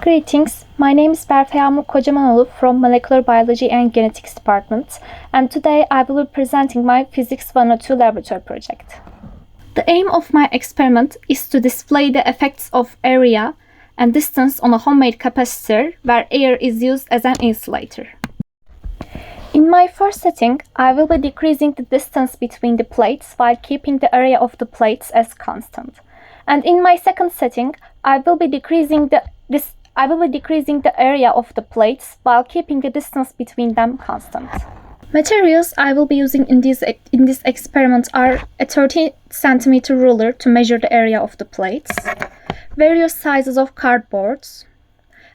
Greetings, my name is Berfe Yağmur Kocamanoğlu from Molecular Biology and Genetics Department, and today I will be presenting my Physics 102 laboratory project. The aim of my experiment is to display the effects of area and distance on a homemade capacitor where air is used as an insulator. In my first setting, I will be decreasing the distance between the plates while keeping the area of the plates as constant. And in my second setting, I will be decreasing the area of the plates while keeping the distance between them constant. Materials I will be using in this experiment are a 30 cm ruler to measure the area of the plates, various sizes of cardboards,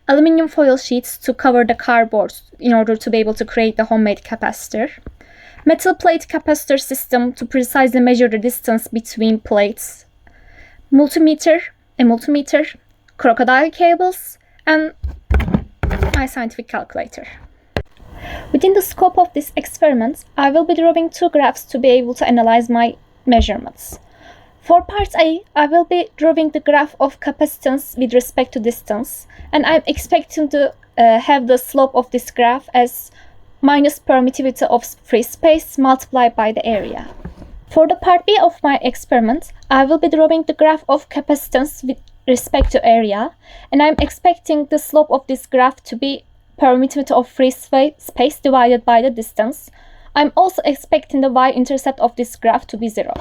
aluminum foil sheets to cover the cardboards in order to be able to create the homemade capacitor, metal plate capacitor system to precisely measure the distance between plates, a multimeter, crocodile cables, and my scientific calculator. Within the scope of this experiment, I will be drawing two graphs to be able to analyze my measurements. For part A, I will be drawing the graph of capacitance with respect to distance, and I'm expecting to have the slope of this graph as minus permittivity of free space multiplied by the area. For the part B of my experiment, I will be drawing the graph of capacitance with respect to area, and I'm expecting the slope of this graph to be permittivity of free space divided by the distance. I'm also expecting the y-intercept of this graph to be 0.